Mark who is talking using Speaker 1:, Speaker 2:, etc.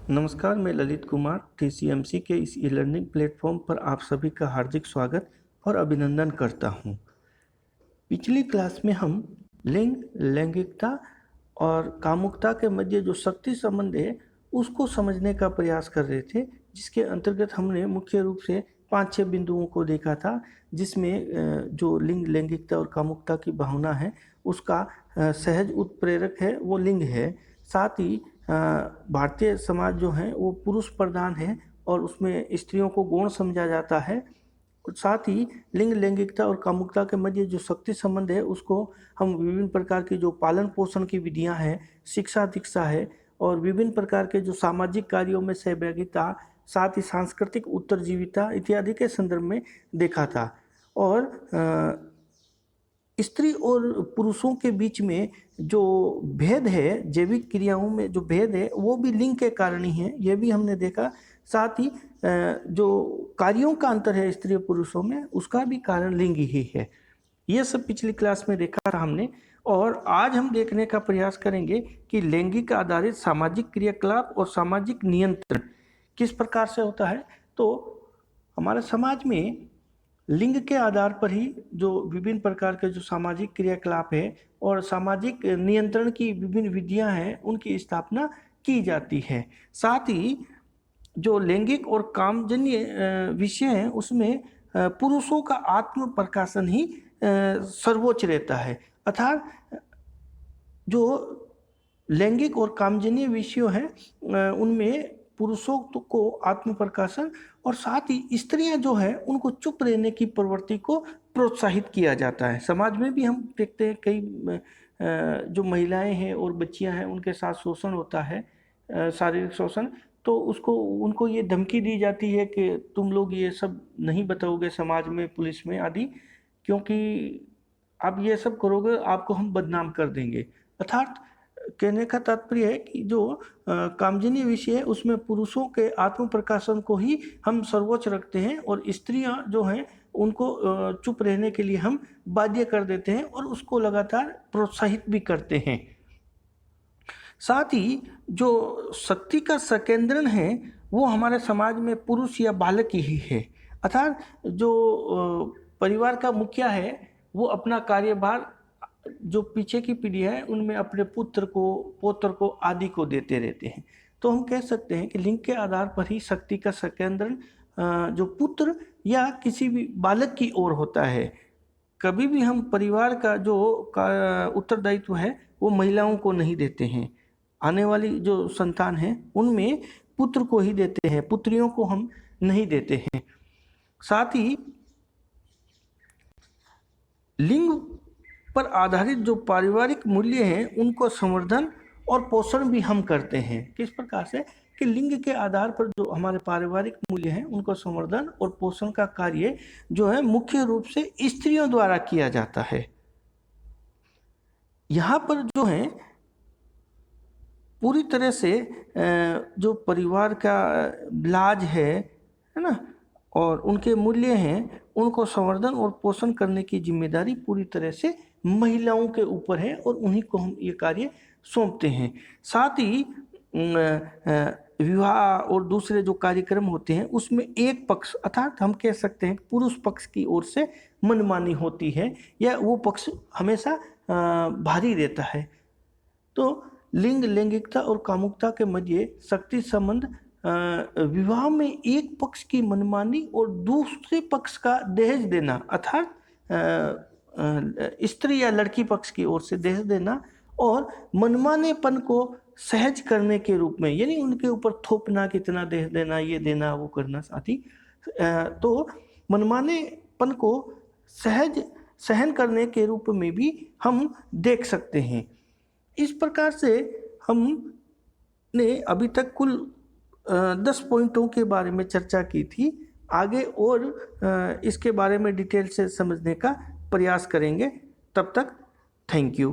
Speaker 1: नमस्कार, मैं ललित कुमार TCMC के इस ई लर्निंग प्लेटफॉर्म पर आप सभी का हार्दिक स्वागत और अभिनंदन करता हूं। पिछली क्लास में हम लिंग, लैंगिकता और कामुकता के मध्य जो शक्ति संबंध है उसको समझने का प्रयास कर रहे थे, जिसके अंतर्गत हमने मुख्य रूप से 5-6 बिंदुओं को देखा था, जिसमें जो लिंग, लैंगिकता और कामुकता की भावना है उसका सहज उत्प्रेरक है वो लिंग है। साथ ही भारतीय समाज जो है वो पुरुष प्रधान है और उसमें स्त्रियों को गौण समझा जाता है। साथ ही लिंग, लैंगिकता और कामुकता के मध्य जो शक्ति संबंध है उसको हम विभिन्न प्रकार की जो पालन पोषण की विधियां हैं, शिक्षा दीक्षा है और विभिन्न प्रकार के जो सामाजिक कार्यों में सहभागिता, साथ ही सांस्कृतिक उत्तरजीविता इत्यादि के संदर्भ में देखा था। और स्त्री और पुरुषों के बीच में जो भेद है, जैविक क्रियाओं में जो भेद है वो भी लिंग के कारण ही है, ये भी हमने देखा। साथ ही जो कार्यों का अंतर है स्त्री और पुरुषों में उसका भी कारण लिंग ही है। ये सब पिछली क्लास में देखा था हमने। और आज हम देखने का प्रयास करेंगे कि लैंगिक आधारित सामाजिक क्रियाकलाप और सामाजिक नियंत्रण किस प्रकार से होता है। तो हमारे समाज में लिंग के आधार पर ही जो विभिन्न प्रकार के जो सामाजिक क्रियाकलाप है और सामाजिक नियंत्रण की विभिन्न विधियां हैं उनकी स्थापना की जाती है। साथ ही जो लैंगिक और कामजन्य विषय हैं उसमें पुरुषों का आत्म प्रकाशन ही सर्वोच्च रहता है। अर्थात जो लैंगिक और कामजन्य विषय हैं उनमें पुरुषों को आत्म प्रकाशन और साथ ही स्त्रियां जो है उनको चुप रहने की प्रवृत्ति को प्रोत्साहित किया जाता है। समाज में भी हम देखते हैं कई जो महिलाएं हैं और बच्चियां हैं उनके साथ शोषण होता है, शारीरिक शोषण। तो उसको उनको ये धमकी दी जाती है कि तुम लोग ये सब नहीं बताओगे समाज में, पुलिस में आदि, क्योंकि आप ये सब करोगे आपको हम बदनाम कर देंगे। अर्थात कहने का तात्पर्य है कि जो कामजन्य विषय है उसमें पुरुषों के आत्म प्रकाशन को ही हम सर्वोच्च रखते हैं और स्त्रियां जो हैं उनको चुप रहने के लिए हम बाध्य कर देते हैं और उसको लगातार प्रोत्साहित भी करते हैं। साथ ही जो शक्ति का संकेंद्रण है वो हमारे समाज में पुरुष या बालक ही है। अर्थात जो परिवार का मुखिया है वो अपना कार्यभार जो पीछे की पीढ़ी है उनमें अपने पुत्र को, पौत्र को आदि को देते रहते हैं। तो हम कह सकते हैं कि लिंग के आधार पर ही शक्ति का संकेंद्रण जो पुत्र या किसी भी बालक की ओर होता है। कभी भी हम परिवार का जो उत्तरदायित्व है वो महिलाओं को नहीं देते हैं। आने वाली जो संतान है उनमें पुत्र को ही देते हैं, पुत्रियों को हम नहीं देते हैं। साथ ही लिंग पर आधारित जो पारिवारिक मूल्य हैं उनको संवर्धन और पोषण भी हम करते हैं। किस प्रकार से कि लिंग के आधार पर जो हमारे पारिवारिक मूल्य हैं उनको संवर्धन और पोषण का कार्य जो है मुख्य रूप से स्त्रियों द्वारा किया जाता है। यहाँ पर जो है पूरी तरह से जो परिवार का लाज है ना, और उनके मूल्य हैं उनको संवर्धन और पोषण करने की जिम्मेदारी पूरी तरह से महिलाओं के ऊपर है और उन्हीं को हम ये कार्य सौंपते हैं। साथ ही विवाह और दूसरे जो कार्यक्रम होते हैं उसमें एक पक्ष अर्थात हम कह सकते हैं पुरुष पक्ष की ओर से मनमानी होती है या वो पक्ष हमेशा भारी रहता है। तो लिंग, लैंगिकता और कामुकता के मध्य शक्ति संबंध विवाह में एक पक्ष की मनमानी और दूसरे पक्ष का दहेज देना अर्थात स्त्री या लड़की पक्ष की ओर से दहेज देना और मनमानेपन को सहज करने के रूप में, यानी उनके ऊपर थोपना, कितना दहेज देना, ये देना, वो करना। साथ ही तो मनमानेपन को सहन करने के रूप में भी हम देख सकते हैं। इस प्रकार से हमने अभी तक कुल 10 पॉइंटों के बारे में चर्चा की थी। आगे और इसके बारे में डिटेल से समझने का प्रयास करेंगे। तब तक थैंक यू।